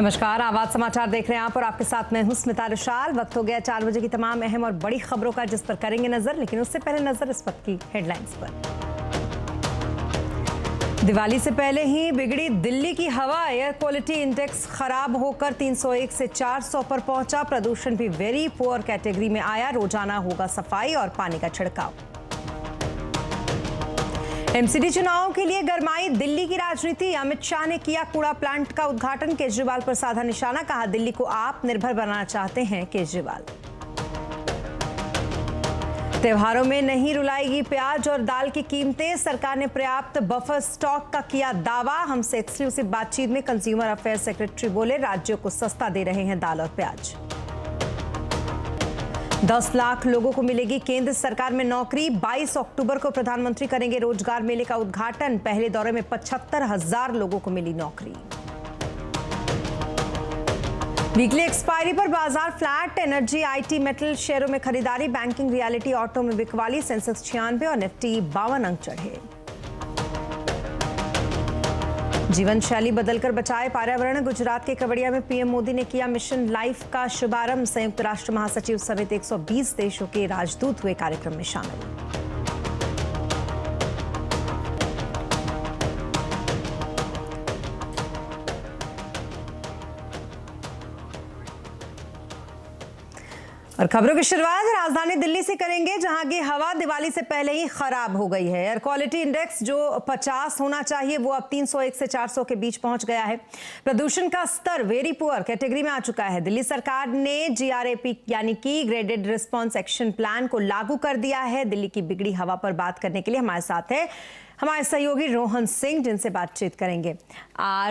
नमस्कार, आवाज समाचार देख रहे हैं आप और आपके साथ मैं हूं स्मिता रुशाल। वक्त हो गया 4 बजे की तमाम अहम और बड़ी खबरों का, जिस पर करेंगे नजर। लेकिन उससे पहले नजर इस वक्त की हेडलाइंस पर। दिवाली से पहले ही बिगड़ी दिल्ली की हवा। एयर क्वालिटी इंडेक्स खराब होकर 301 से 400 पर पहुंचा। प्रदूषण भी वेरी पुअर कैटेगरी में आया। रोजाना होगा सफाई और पानी का छिड़काव। एमसीडी चुनावों के लिए गरमाई दिल्ली की राजनीति। अमित शाह ने किया कूड़ा प्लांट का उद्घाटन। केजरीवाल पर साधा निशाना, कहा दिल्ली को आत्मनिर्भर बनाना चाहते हैं केजरीवाल। त्योहारों में नहीं रुलाएगी प्याज और दाल की कीमतें। सरकार ने पर्याप्त बफर स्टॉक का किया दावा। हमसे एक्सक्लूसिव बातचीत में कंज्यूमर अफेयर सेक्रेटरी बोले, राज्यों को सस्ता दे रहे हैं दाल और प्याज। 10 लाख लोगों को मिलेगी केंद्र सरकार में नौकरी। 22 अक्टूबर को प्रधानमंत्री करेंगे रोजगार मेले का उद्घाटन। पहले दौरे में 75,000 लोगों को मिली नौकरी। वीकली एक्सपायरी पर बाजार फ्लैट। एनर्जी, आईटी, मेटल शेयरों में खरीदारी। बैंकिंग, रियलिटी, ऑटो में बिकवाली। सेंसेक्स 96 और निफ्टी 52 अंक चढ़े। जीवन शैली बदलकर बचाए पर्यावरण। गुजरात के केवड़िया में पीएम मोदी ने किया मिशन लाइफ का शुभारंभ। संयुक्त राष्ट्र महासचिव समेत 120 देशों के राजदूत हुए कार्यक्रम में शामिल। और खबरों की शुरुआत राजधानी दिल्ली से करेंगे, जहां की हवा दिवाली से पहले ही खराब हो गई है। एयर क्वालिटी इंडेक्स जो 50 होना चाहिए वो अब 301 से 400 के बीच पहुंच गया है। प्रदूषण का स्तर वेरी पुअर कैटेगरी में आ चुका है। दिल्ली सरकार ने GRAP यानी कि ग्रेडेड रिस्पॉन्स एक्शन प्लान को लागू कर दिया है। दिल्ली की बिगड़ी हवा पर बात करने के लिए हमारे साथ है हमारे सहयोगी रोहन सिंह, जिनसे बातचीत करेंगे।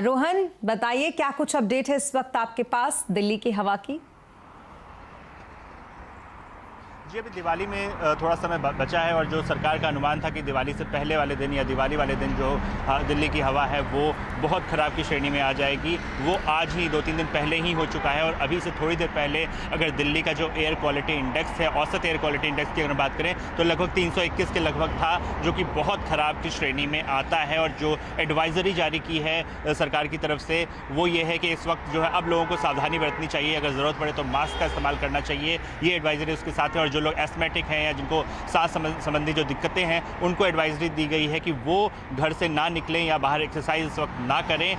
रोहन, बताइए क्या कुछ अपडेट है इस वक्त आपके पास दिल्ली की हवा की? जी, अभी दिवाली में थोड़ा समय बचा है और जो सरकार का अनुमान था कि दिवाली से पहले वाले दिन या दिवाली वाले दिन जो दिल्ली की हवा है वो बहुत ख़राब की श्रेणी में आ जाएगी, वो आज ही 2-3 दिन पहले ही हो चुका है। और अभी से थोड़ी देर पहले अगर दिल्ली का जो एयर क्वालिटी इंडेक्स है, औसत एयर क्वालिटी इंडेक्स की अगर बात करें तो लगभग 321 के लगभग था, जो कि बहुत ख़राब की श्रेणी में आता है। और जो एडवाइजरी जारी की है सरकार की तरफ से वो ये है कि इस वक्त जो है अब लोगों को सावधानी बरतनी चाहिए। अगर ज़रूरत पड़े तो मास्क का इस्तेमाल करना चाहिए, ये एडवाइजरी उसके साथ है। और जो लोग एस्थमेटिक हैं या जिनको सांस संबंधी जो दिक्कतें हैं उनको एडवाइजरी दी गई है कि वो घर से ना निकलें या बाहर एक्सरसाइज इस वक्त ना करें।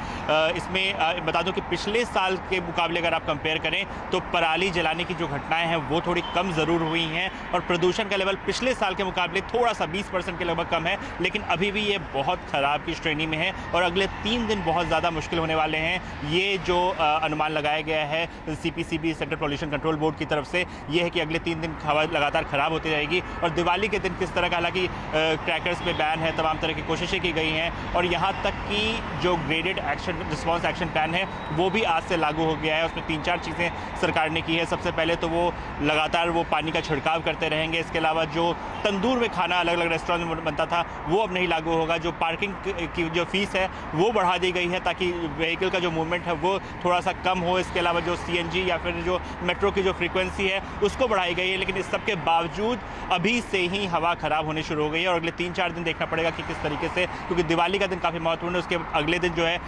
इसमें बता दूं कि पिछले साल के मुकाबले अगर आप कंपेयर करें तो पराली जलाने की जो घटनाएं हैं वो थोड़ी कम ज़रूर हुई हैं और प्रदूषण का लेवल पिछले साल के मुकाबले थोड़ा सा 20% के लगभग कम है, लेकिन अभी भी ये बहुत ख़राब की श्रेणी में है। और अगले 3 दिन बहुत ज़्यादा मुश्किल होने वाले हैं। ये जो अनुमान लगाया गया है CPCB central pollution control board की तरफ से, ये है कि अगले 3 दिन हवा लगातार खराब होती रहेगी। और दिवाली के दिन किस तरह का, हालांकि क्रैकर्स पे बैन है, तमाम तरह की कोशिशें की गई हैं और यहाँ तक कि जो graded action response action plan है वो भी आज से लागू हो गया है। उसमें 3-4 चीज़ें सरकार ने की है। सबसे पहले तो वो लगातार वो पानी का छिड़काव करते रहेंगे। इसके अलावा जो तंदूर में खाना अलग अलग रेस्टोरेंट में बनता था वो अब नहीं लागू होगा। जो पार्किंग की जो फीस है वो बढ़ा दी गई है ताकि व्हीकल का जो मूवमेंट है वो थोड़ा सा कम हो। इसके अलावा जो CNG या फिर जो मेट्रो की जो फ्रीक्वेंसी है उसको बढ़ाई गई है। लेकिन इस सब के बावजूद अभी से ही हवा खराब होनी शुरू हो गई है और अगले 3-4 दिन देखना पड़ेगा कि किस तरीके से, क्योंकि दिवाली का दिन काफ़ी महत्वपूर्ण है। उसके अगले दिन जो है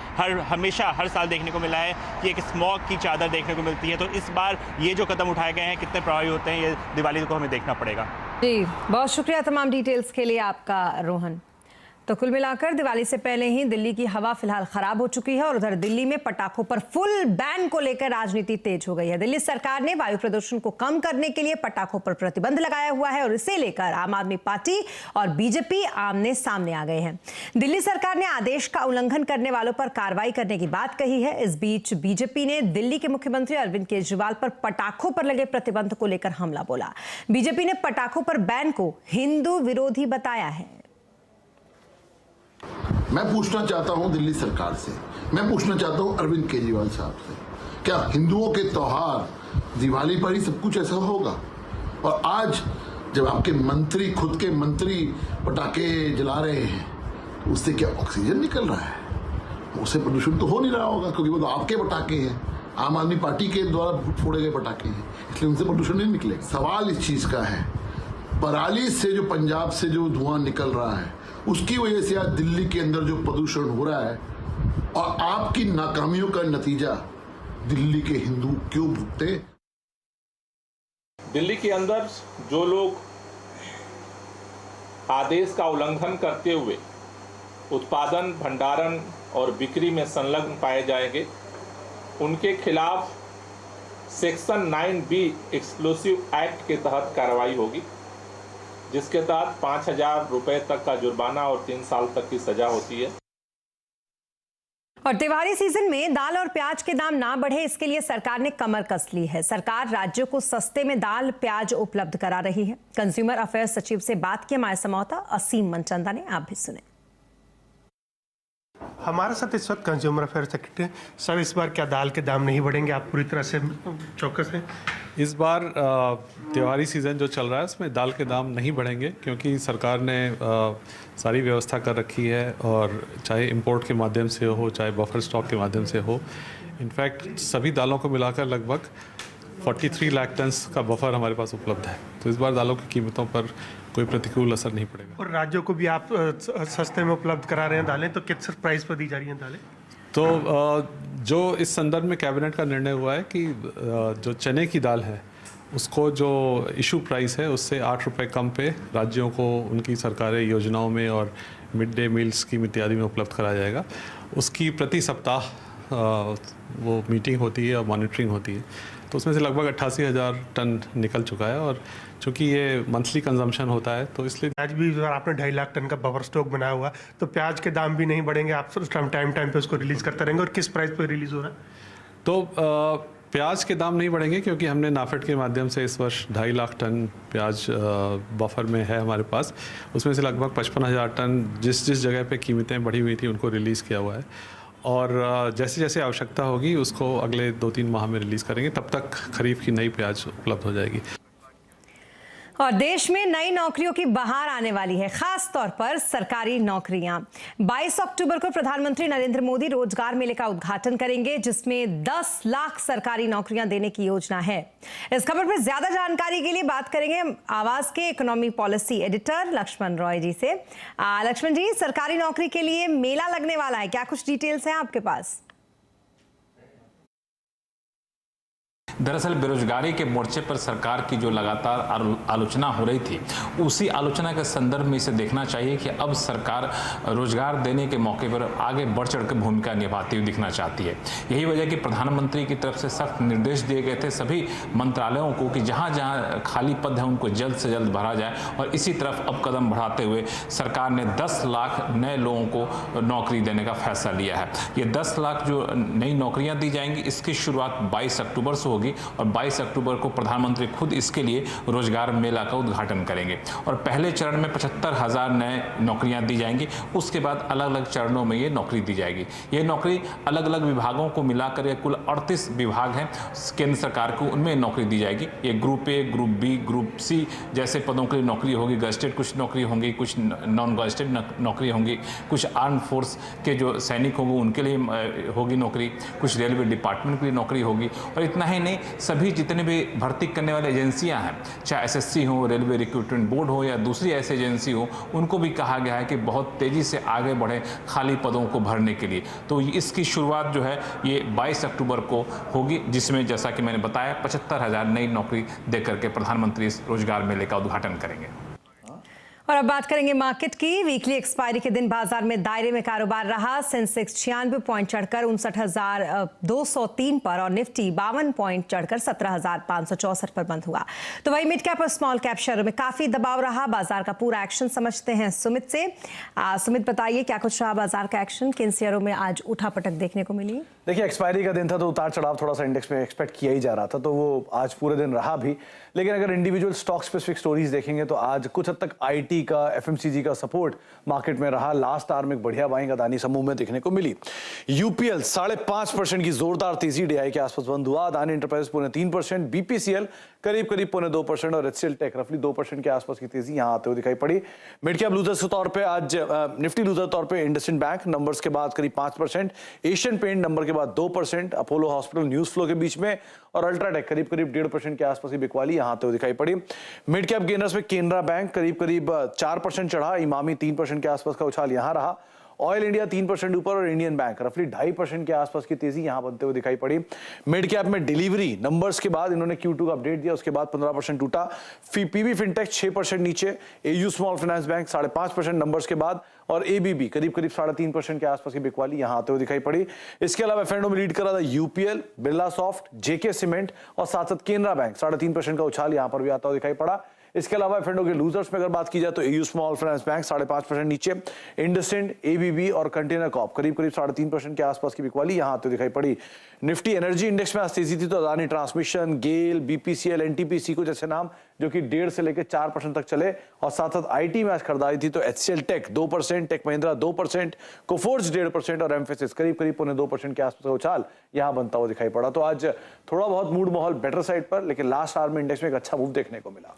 हमेशा हर साल देखने को मिला है कि एक स्मॉग की चादर देखने को मिलती है। तो इस बार ये जो कदम उठाए गए हैं कितने प्रभावी होते हैं ये दिवाली को हमें देखना पड़ेगा। जी, बहुत शुक्रिया तमाम डिटेल्स के लिए आपका रोहन। तो कुल मिलाकर दिवाली से पहले ही दिल्ली की हवा फिलहाल खराब हो चुकी है और उधर दिल्ली में पटाखों पर फुल बैन को लेकर राजनीति तेज हो गई है। दिल्ली सरकार ने वायु प्रदूषण को कम करने के लिए पटाखों पर प्रतिबंध लगाया हुआ है और इसे लेकर आम आदमी पार्टी और बीजेपी आमने सामने आ गए हैं। दिल्ली सरकार ने आदेश का उल्लंघन करने वालों पर कार्रवाई करने की बात कही है। इस बीच बीजेपी ने दिल्ली के मुख्यमंत्री अरविंद केजरीवाल पर पटाखों पर लगे प्रतिबंध को लेकर हमला बोला। बीजेपी ने पटाखों पर बैन को हिंदू विरोधी बताया है। मैं पूछना चाहता हूं दिल्ली सरकार से, मैं पूछना चाहता हूं अरविंद केजरीवाल साहब से, क्या हिंदुओं के त्योहार दिवाली पर ही सब कुछ ऐसा होगा? और आज जब आपके मंत्री, खुद के मंत्री पटाखे जला रहे हैं, उससे क्या ऑक्सीजन निकल रहा है? उससे प्रदूषण तो हो नहीं रहा होगा, क्योंकि वो तो आपके पटाखे हैं, आम आदमी पार्टी के द्वारा फोड़े गए पटाखे हैं, इसलिए उनसे प्रदूषण नहीं निकलेगा। सवाल इस चीज का है, पराली से जो पंजाब से जो धुआं निकल रहा है उसकी वजह से आज दिल्ली के अंदर जो प्रदूषण हो रहा है और आपकी नाकामियों का नतीजा दिल्ली के हिंदू क्यों भुगते? दिल्ली के अंदर जो लोग आदेश का उल्लंघन करते हुए उत्पादन, भंडारण और बिक्री में संलग्न पाए जाएंगे, उनके खिलाफ सेक्शन 9B एक्सक्लूसिव एक्ट के तहत कार्रवाई होगी, जिसके तहत 5,000 रुपए तक का जुर्माना और 3 साल तक की सजा होती है। और त्योहारी सीजन में दाल और प्याज के दाम ना बढ़े, इसके लिए सरकार ने कमर कस ली है। सरकार राज्यों को सस्ते में दाल प्याज उपलब्ध करा रही है। कंज्यूमर अफेयर्स सचिव से बात की हमारे संवाददाता असीम मनचंदा ने, आप भी सुने। हमारे साथ इस वक्त कंज्यूमर अफेयर सेक्रेटरी सर, इस बार क्या दाल के दाम नहीं बढ़ेंगे? आप पूरी तरह से चौकस हैं? इस बार त्योहारी सीज़न जो चल रहा है उसमें दाल के दाम नहीं बढ़ेंगे, क्योंकि सरकार ने सारी व्यवस्था कर रखी है, और चाहे इंपोर्ट के माध्यम से हो, चाहे बफर स्टॉक के माध्यम से हो। इनफैक्ट सभी दालों को मिलाकर लगभग 43 लाख टन का बफर हमारे पास उपलब्ध है। तो इस बार दालों की कीमतों पर कोई प्रतिकूल असर नहीं पड़ेगा। और राज्यों को भी आप सस्ते में उपलब्ध करा रहे हैं दालें, तो किस प्राइस पर दी जा रही हैं दालें? तो जो इस संदर्भ में कैबिनेट का निर्णय हुआ है कि जो चने की दाल है उसको जो इशू प्राइस है उससे 8 रुपये कम पे राज्यों को उनकी सरकारी योजनाओं में और मिड डे मील स्कीम इत्यादि में उपलब्ध कराया जाएगा। उसकी प्रति सप्ताह वो मीटिंग होती है और मॉनिटरिंग होती है। तो उसमें से लगभग 88,000 टन निकल चुका है, और चूँकि ये मंथली कंजम्पशन होता है तो इसलिए प्याज भी आपने 2.5 लाख टन का बफर स्टॉक बनाया हुआ, तो प्याज के दाम भी नहीं बढ़ेंगे? आप टाइम पे उसको रिलीज करते रहेंगे? और किस प्राइस पर रिलीज हो रहा है? तो प्याज के दाम नहीं बढ़ेंगे, क्योंकि हमने नाफेड के माध्यम से इस वर्ष 2.5 लाख टन प्याज बफर में है हमारे पास। उसमें से लगभग 55,000 टन जिस जगह पे कीमतें बढ़ी हुई थी उनको रिलीज़ किया हुआ है, और जैसे जैसे आवश्यकता होगी उसको अगले 2-3 माह में रिलीज़ करेंगे। तब तक खरीफ की नई प्याज उपलब्ध हो जाएगी। और देश में नई नौकरियों की बहार आने वाली है, खास तौर पर सरकारी नौकरियां। 22 अक्टूबर को प्रधानमंत्री नरेंद्र मोदी रोजगार मेले का उद्घाटन करेंगे, जिसमें 10 लाख सरकारी नौकरियां देने की योजना है। इस खबर पर ज्यादा जानकारी के लिए बात करेंगे आवाज के economy policy editor Lakshman Roy ji से। लक्ष्मण जी, सरकारी नौकरी के लिए मेला लगने वाला है, क्या कुछ डिटेल्स हैं आपके पास? दरअसल बेरोजगारी के मोर्चे पर सरकार की जो लगातार आलोचना हो रही थी, उसी आलोचना के संदर्भ में इसे देखना चाहिए कि अब सरकार रोजगार देने के मौके पर आगे बढ़ चढ़कर भूमिका निभाती हुई दिखना चाहती है। यही वजह कि प्रधानमंत्री की तरफ से सख्त निर्देश दिए गए थे सभी मंत्रालयों को कि जहां जहां खाली पद है उनको जल्द से जल्द भरा जाए, और इसी तरफ अब कदम बढ़ाते हुए सरकार ने 10 लाख नए लोगों को नौकरी देने का फैसला लिया है। ये 10 लाख जो नई नौकरियां दी जाएंगी, इसकी शुरुआत 22 अक्टूबर से होगी, और 22 अक्टूबर को प्रधानमंत्री खुद इसके लिए रोजगार मेला का उद्घाटन करेंगे। और पहले चरण में 75,000 नए नौकरियां दी जाएंगी, उसके बाद अलग अलग चरणों में ये नौकरी दी जाएगी। ये नौकरी अलग अलग विभागों को मिलाकर ये कुल 38 विभाग हैं केंद्र सरकार को, उनमें नौकरी दी जाएगी। ये group A, group B, group C जैसे पदों के लिए नौकरी होगी। गजेटेड कुछ नौकरी होंगी, कुछ नॉन गजेटेड नौकरी होंगी, कुछ आर्म फोर्स के जो सैनिक होंगे उनके लिए होगी नौकरी, कुछ रेलवे डिपार्टमेंट के लिए नौकरी होगी। और इतना ही नहीं, सभी जितने भी भर्ती करने वाली एजेंसियां हैं, चाहे एसएससी हो, रेलवे रिक्रूटमेंट बोर्ड हो या दूसरी ऐसी एजेंसी हो, उनको भी कहा गया है कि बहुत तेजी से आगे बढ़े खाली पदों को भरने के लिए। तो इसकी शुरुआत जो है ये 22 अक्टूबर को होगी, जिसमें जैसा कि मैंने बताया 75,000 नई नौकरी देकर के प्रधानमंत्री इस रोजगार मेले का उद्घाटन करेंगे। और अब बात करेंगे मार्केट की। वीकली एक्सपायरी के दिन बाजार में दायरे में कारोबार रहा। सेंसेक्स 96 पॉइंट चढ़कर 59,203 पर और निफ्टी 52 पॉइंट चढ़कर 17,564 पर बंद हुआ। तो वही मिड कैप और स्मॉल कैप शेयरों में काफी दबाव रहा। बाजार का पूरा एक्शन समझते हैं सुमित से। सुमित, बताइए क्या कुछ रहा बाजार का एक्शन, किन शेयरों में आज उठापटक देखने को मिली? देखिए, एक्सपायरी का दिन था तो उतार चढ़ाव थोड़ा सा इंडेक्स में एक्सपेक्ट किया ही जा रहा था, तो वो आज पूरे दिन रहा भी। लेकिन अगर इंडिविजुअल स्टॉक स्पेसिफिक स्टोरीज देखेंगे तो आज कुछ हद तक आईटी का, एफएमसीजी का सपोर्ट मार्केट में रहा। लास्ट आवर में एक बढ़िया बाइंग अदानी समूह में देखने को मिली। यूपीएल 5.5% की जोरदार तेजी डीआई के आसपास बंद हुआ। अदानी एंटरप्राइज 3.5%, बीपीसीएल करीब 2% और एचसीएल टेक रफली 2% के आसपास की तेजी यहां आते हुए दिखाई पड़ी। मिड कैप लूजर्स के तौर पे आज निफ्टी लूजर तौर पे इंडसइंड बैंक नंबर्स के बाद करीब 5%, एशियन पेंट नंबर के बाद 2%, अपोलो हॉस्पिटल न्यूज फ्लो के बीच में और अल्ट्राटेक करीब 1.5% के आसपास की बिकवाली यहां आते हुए दिखाई पड़ी। मिड कैप गेनर्स में केनरा बैंक करीब 4% चढ़ा। इमामी 3% के आसपास का उछाल यहां रहा। ऑयल इंडिया 3% ऊपर और इंडियन बैंक रफली 2.5% के आसपास की तेजी यहां बनते हुए दिखाई पड़ी। मिड कैप में डिलीवरी नंबर्स के बाद इन्होंने Q2 का अपडेट दिया, उसके बाद 15% टूटा। पीबी फिनटेक 6% नीचे, AU small finance bank 5.5% numbers के बाद, और एबीबी करीब 3.5% के आसपास की बिकवाली यहां आते हुए दिखाई पड़ी। इसके अलावा एफ&ओ में लीड कर रहा था यूपीएल, बिरला सॉफ्ट, जेके सीमेंट और साथ साथ केनरा बैंक 3.5% का उछाल यहां पर भी आता हुआ दिखाई पड़ा। इसके अलावा एफ&ओ के लूजर्स में अगर बात की जाए तो एयू स्मॉल फाइनेंस बैंक 5.5% नीचे, इंडसइंड, एबीबी और कंटेनर कॉर्प करीब 3.5% के आसपास की बिकवाली यहां आते दिखाई पड़ी। निफ्टी एनर्जी इंडेक्स में आज तेजी थी तो अदानी ट्रांसमिशन, गेल, बीपीसीएल, एनटीपीसी कुछ ऐसे नाम जो कि 1.5 से लेकर 4% तक चले, और साथ साथ आईटी में आज खरीदारी थी तो HCL tech 2%, tech Mahindra 2%, Coforge 1.5% और एम्फेसिस करीब 2% के आसपास का उछाल यहां बनता हुआ दिखाई पड़ा। तो आज थोड़ा बहुत मूड माहौल बेटर साइड पर, लेकिन लास्ट आवर में इंडेक्स में एक अच्छा मूव देखने को मिला।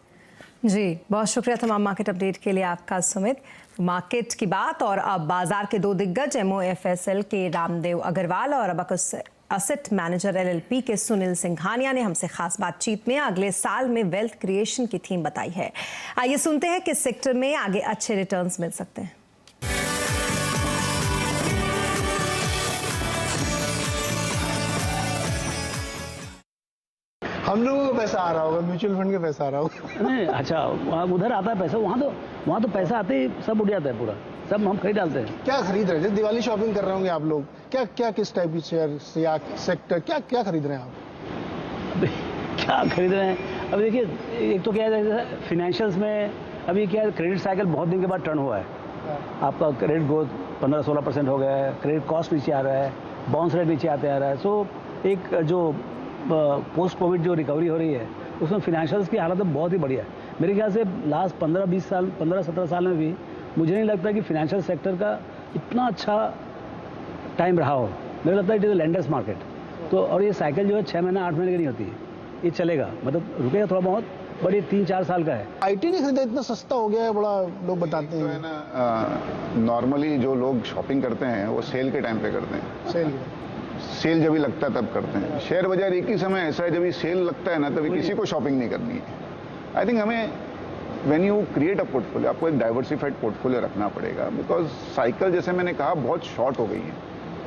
जी, बहुत शुक्रिया तमाम मार्केट अपडेट के लिए आपका सुमित। मार्केट की बात और अब बाजार के 2 दिग्गज MOFSL के रामदेव अग्रवाल और अबकुस एसेट मैनेजर LLP के सुनील सिंघानिया ने हमसे खास बातचीत में अगले साल में वेल्थ क्रिएशन की थीम बताई है। आइए सुनते हैं किस सेक्टर में आगे अच्छे रिटर्न्स मिल सकते हैं। हम लोगों को पैसा आ रहा होगा, म्यूचुअल फंड का पैसा आ रहा होगा। नहीं, अच्छा, वहाँ उधर आता है पैसा, वहाँ तो पैसा आते ही सब उड़ जाता है, पूरा सब हम खरीद डालते हैं। क्या खरीद रहे हैं? दिवाली शॉपिंग कर रहे होंगे आप लोग, क्या किस टाइप की शेयर या सेक्टर क्या खरीद रहे हैं आप? अभी क्या खरीद रहे हैं? अभी देखिए, एक तो क्या है फिनेंशियल्स में, अभी क्या है क्रेडिट साइकिल बहुत दिन के बाद टर्न हुआ है। आपका क्रेडिट ग्रोथ 15-16% हो गया है, क्रेडिट कॉस्ट नीचे आ रहा है, बाउंस रेट नीचे आते आ रहा है। सो एक जो पोस्ट कोविड जो रिकवरी हो रही है उसमें फिनेंशियल्स की हालत बहुत ही बढ़िया है। मेरे ख्याल से लास्ट 15-20 साल 15-17 साल में भी मुझे नहीं लगता कि फिनेंशियल सेक्टर का इतना अच्छा टाइम रहा हो। मुझे लगता है इट इज़ लेंडर्स मार्केट। तो और ये साइकिल जो है 6 महीने 8 महीने की नहीं होती है, ये चलेगा, मतलब रुकेगा थोड़ा बहुत, बट ये 3-4 साल का है। आईटी नहीं खरीदा, इतना सस्ता हो गया है, बड़ा लोग बताते हैं। नॉर्मली जो लोग शॉपिंग करते हैं वो सेल के टाइम पे करते हैं। सेल जब भी लगता है तब करते हैं। शेयर बाजार एक ही समय ऐसा है जब भी सेल लगता है ना, तभी किसी को शॉपिंग नहीं करनी है। आई थिंक हमें when you create a portfolio, आपको एक डाइवर्सिफाइड पोर्टफोलियो रखना पड़ेगा, बिकॉज साइकिल जैसे मैंने कहा बहुत शॉर्ट हो गई है।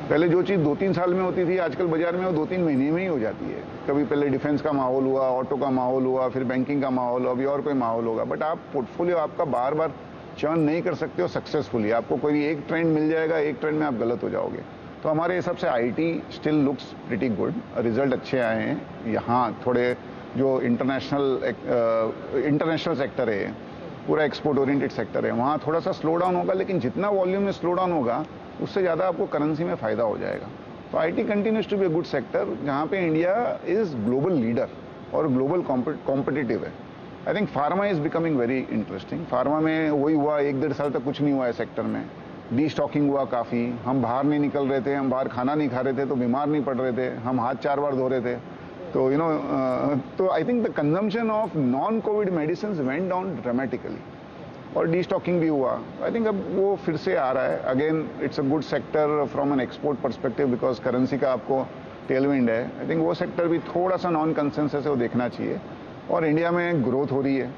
पहले जो चीज़ 2-3 साल में होती थी, आजकल बाजार में वो 2-3 महीने में ही हो जाती है। कभी पहले डिफेंस का माहौल हुआ, ऑटो का माहौल हुआ, फिर बैंकिंग का माहौल, अभी और कोई माहौल होगा। बट आप पोर्टफोलियो आपका बार बार चर्न नहीं कर सकते हो सक्सेसफुली। आपको कोई एक ट्रेंड मिल जाएगा, एक ट्रेंड में आप गलत हो जाओगे। तो हमारे हिसाब से IT still looks pretty good, result अच्छे आए हैं। यहाँ थोड़े जो इंटरनेशनल सेक्टर है, पूरा एक्सपोर्ट ओरिएंटेड सेक्टर है, वहाँ थोड़ा सा स्लो डाउन होगा, लेकिन जितना वॉल्यूम में स्लो डाउन होगा उससे ज़्यादा आपको करेंसी में फ़ायदा हो जाएगा। तो IT continues to be a good sector, जहाँ पे इंडिया इज़ ग्लोबल लीडर और ग्लोबल कॉम्पिटिटिव है। I think pharma is becoming very interesting. Pharma में वही हुआ, 1-1.5 साल तक कुछ नहीं हुआ है सेक्टर में। डी स्टॉकिंग हुआ काफ़ी, हम बाहर नहीं निकल रहे थे, हम बाहर खाना नहीं खा रहे थे तो बीमार नहीं पड़ रहे थे, हम हाथ 4 बार धो रहे थे। तो तो I think the consumption of non Covid medicine went down dramatically, और डी स्टॉकिंग भी हुआ। आई थिंक अब वो फिर से आ रहा है। Again it's a good sector from an export perspective, because currency का आपको टेलविंड है। आई थिंक वो सेक्टर भी थोड़ा सा नॉन कंसेंसस है, वो देखना चाहिए। और इंडिया में ग्रोथ हो रही है।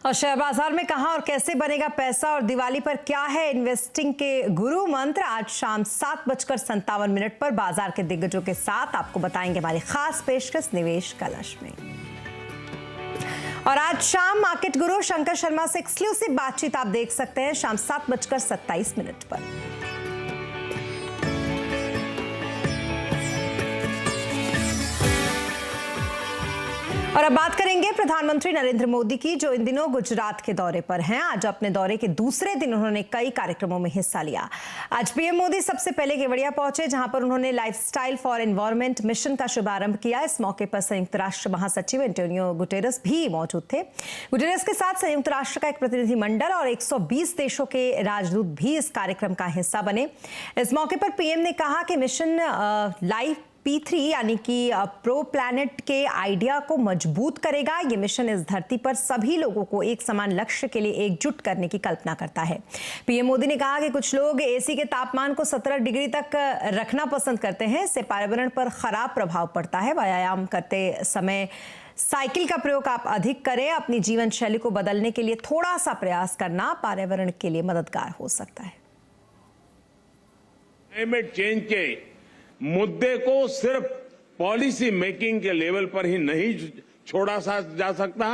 और शेयर बाजार में कहां और कैसे बनेगा पैसा और दिवाली पर क्या है इन्वेस्टिंग के गुरु मंत्र, आज शाम 7:57 पर बाजार के दिग्गजों के साथ आपको बताएंगे हमारी खास पेशकश निवेश कलश में। और आज शाम मार्केट गुरु शंकर शर्मा से एक्सक्लूसिव बातचीत आप देख सकते हैं शाम 7:27 पर। और अब बात करेंगे प्रधानमंत्री नरेंद्र मोदी की, जो इन दिनों गुजरात के दौरे पर हैं। आज अपने दौरे के दूसरे दिन उन्होंने कई कार्यक्रमों में हिस्सा लिया। आज पीएम मोदी सबसे पहले केवड़िया पहुंचे, जहां पर उन्होंने लाइफस्टाइल फॉर एनवायरनमेंट मिशन का शुभारंभ किया। इस मौके पर संयुक्त राष्ट्र महासचिव एंटोनियो गुटेरेस भी मौजूद थे। गुटेरेस के साथ संयुक्त राष्ट्र का एक प्रतिनिधिमंडल और 120 देशों के राजदूत भी इस कार्यक्रम का हिस्सा बने। इस मौके पर पीएम ने कहा कि मिशन लाइफ P3 यानी कि प्रो प्लैनेट के आइडिया को मजबूत करेगा। ये मिशन इस धरती पर सभी लोगों को एक समान लक्ष्य के लिए एकजुट करने की कल्पना करता है। पीएम मोदी ने कहा कि कुछ लोग एसी के तापमान को 17 डिग्री तक रखना पसंद करते हैं, इससे पर्यावरण पर खराब प्रभाव पड़ता है। व्यायाम करते समय साइकिल का प्रयोग आप अधिक करें। अपनी जीवन शैली को बदलने के लिए थोड़ा सा प्रयास करना पर्यावरण के लिए मददगार हो सकता है। क्लाइमेट चेंज के मुद्दे को सिर्फ पॉलिसी मेकिंग के लेवल पर ही नहीं छोड़ा जा सकता।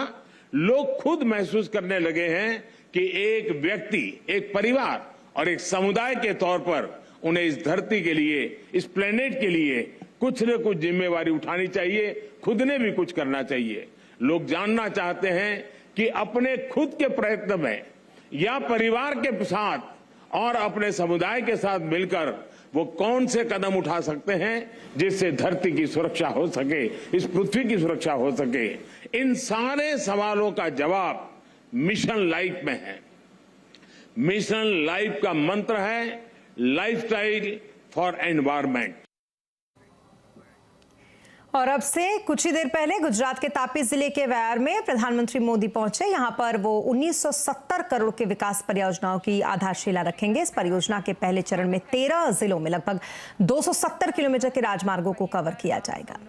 लोग खुद महसूस करने लगे हैं कि एक व्यक्ति, एक परिवार और एक समुदाय के तौर पर उन्हें इस धरती के लिए, इस प्लेनेट के लिए कुछ न कुछ जिम्मेवारी उठानी चाहिए, खुद ने भी कुछ करना चाहिए। लोग जानना चाहते हैं कि अपने खुद के प्रयत्न में या परिवार के साथ और अपने समुदाय के साथ मिलकर वो कौन से कदम उठा सकते हैं जिससे धरती की सुरक्षा हो सके, इस पृथ्वी की सुरक्षा हो सके। इन सारे सवालों का जवाब मिशन लाइफ में है। मिशन लाइफ का मंत्र है लाइफस्टाइल फॉर एनवायरमेंट। और अब से कुछ ही देर पहले गुजरात के तापी जिले के व्यार में प्रधानमंत्री मोदी पहुंचे। यहां पर वो 1970 करोड़ के विकास परियोजनाओं की आधारशिला रखेंगे। इस परियोजना के पहले चरण में 13 जिलों में लगभग 270 किलोमीटर के राजमार्गों को कवर किया जाएगा।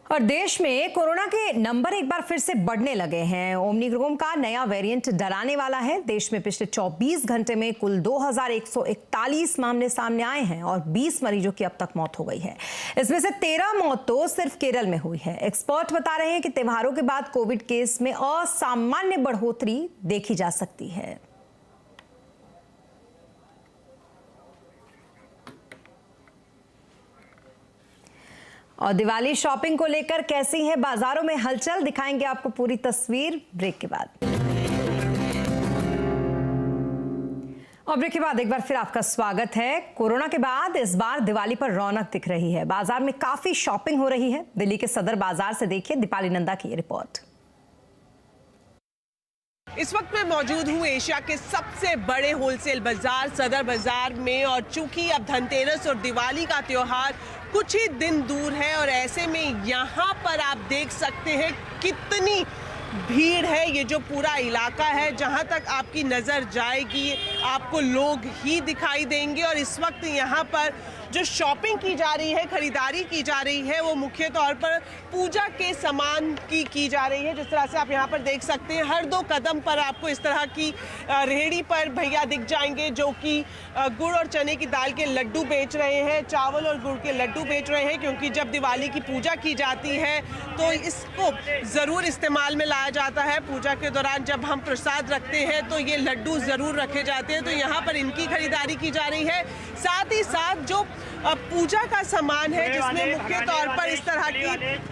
और देश में कोरोना के नंबर एक बार फिर से बढ़ने लगे हैं। ओमिक्रॉन का नया वेरिएंट डराने वाला है। देश में पिछले 24 घंटे में कुल 2141 मामले सामने आए हैं और 20 मरीजों की अब तक मौत हो गई है। इसमें से 13 मौत तो सिर्फ केरल में हुई है। एक्सपर्ट बता रहे हैं कि त्योहारों के बाद कोविड केस में असामान्य बढ़ोतरी देखी जा सकती है। और दिवाली शॉपिंग को लेकर कैसी है बाजारों में हलचल, दिखाएंगे आपको पूरी तस्वीर ब्रेक के बाद। और ब्रेक के बाद एक बार फिर आपका स्वागत है। कोरोना के बाद इस बार दिवाली पर रौनक दिख रही है। बाजार में काफी शॉपिंग हो रही है। दिल्ली के सदर बाजार से देखिए दीपाली नंदा की रिपोर्ट। इस वक्त मैं मौजूद हूँ एशिया के सबसे बड़े होलसेल बाजार सदर बाजार में। और चूंकि अब धनतेरस और दिवाली का त्योहार कुछ ही दिन दूर है और ऐसे में यहाँ पर आप देख सकते हैं कितनी भीड़ है। ये जो पूरा इलाका है, जहाँ तक आपकी नज़र जाएगी आपको लोग ही दिखाई देंगे। और इस वक्त यहाँ पर जो शॉपिंग की जा रही है, खरीदारी की जा रही है, वो मुख्य तौर पर पूजा के सामान की जा रही है। जिस तरह से आप यहाँ पर देख सकते हैं, हर 2 कदम पर आपको इस तरह की रेहड़ी पर भैया दिख जाएंगे जो कि गुड़ और चने की दाल के लड्डू बेच रहे हैं, चावल और गुड़ के लड्डू बेच रहे हैं। क्योंकि जब दिवाली की पूजा की जाती है तो इसको ज़रूर इस्तेमाल में लाया जाता है। पूजा के दौरान जब हम प्रसाद रखते हैं तो ये लड्डू ज़रूर रखे जाते हैं। तो यहाँ पर इनकी खरीदारी की जा रही है। साथ ही साथ जो पूजा का सामान है, जिसमें मुख्य तौर पर इस तरह की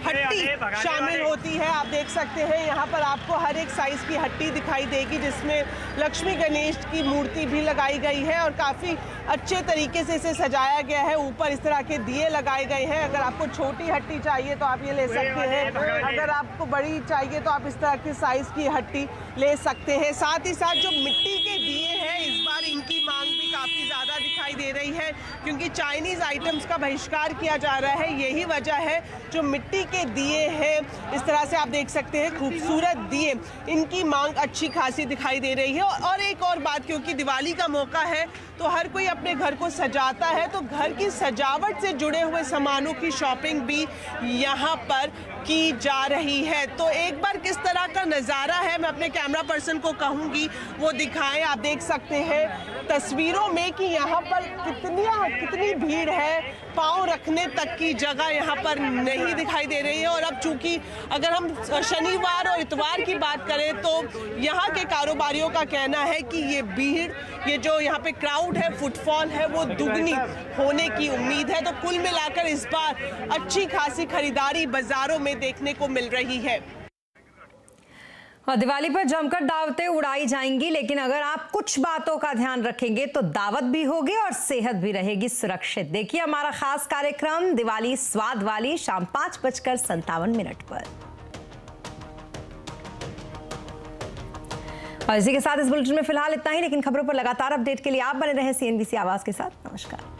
हट्टी शामिल होती है। आप देख सकते हैं यहाँ पर आपको हर एक साइज की हट्टी दिखाई देगी, जिसमें लक्ष्मी गणेश की मूर्ति भी लगाई गई है और काफ़ी अच्छे तरीके से इसे सजाया गया है। ऊपर इस तरह के दिए लगाए गए हैं। अगर आपको छोटी हट्टी चाहिए तो आप ये ले सकते हैं, अगर आपको बड़ी चाहिए तो आप इस तरह की साइज की हट्टी ले सकते हैं। साथ ही साथ जो मिट्टी के दिए हैं, इस बार इनकी मांग भी काफ़ी ज़्यादा दिखाई दे रही है क्योंकि चाइनीज़ आइटम्स का बहिष्कार किया जा रहा है। यही वजह है जो मिट्टी के दिए हैं, इस तरह से आप देख सकते हैं खूबसूरत दिए, इनकी मांग अच्छी खासी दिखाई दे रही है। और एक और बात, क्योंकि दिवाली का मौका है तो हर कोई अपने घर को सजाता है, तो घर की सजावट से जुड़े हुए सामानों की शॉपिंग भी यहाँ पर की जा रही है। तो एक बार किस तरह का नज़ारा है मैं अपने कैमरा पर्सन को कहूँगी वो दिखाएं। आप देख सकते हैं तस्वीरों में कि यहाँ पर कितनी भीड़ है, पाँव रखने तक की जगह यहाँ पर नहीं दिखाई दे रही है। और अब चूंकि अगर हम शनिवार और इतवार की बात करें तो यहाँ के कारोबारियों का कहना है कि ये भीड़, ये जो यहाँ पे क्राउड है, फुटफॉल है, वो दुगनी होने की उम्मीद है। तो कुल मिलाकर इस बार अच्छी खासी खरीदारी बाजारों में देखने को मिल रही है। और दिवाली पर जमकर दावतें उड़ाई जाएंगी, लेकिन अगर आप कुछ बातों का ध्यान रखेंगे तो दावत भी होगी और सेहत भी रहेगी सुरक्षित। देखिए हमारा खास कार्यक्रम दिवाली स्वाद वाली शाम 5:57 पर। और इसी के साथ इस बुलेटिन में फिलहाल इतना ही, लेकिन खबरों पर लगातार अपडेट के लिए आप बने रहें CNBC आवाज के साथ। नमस्कार।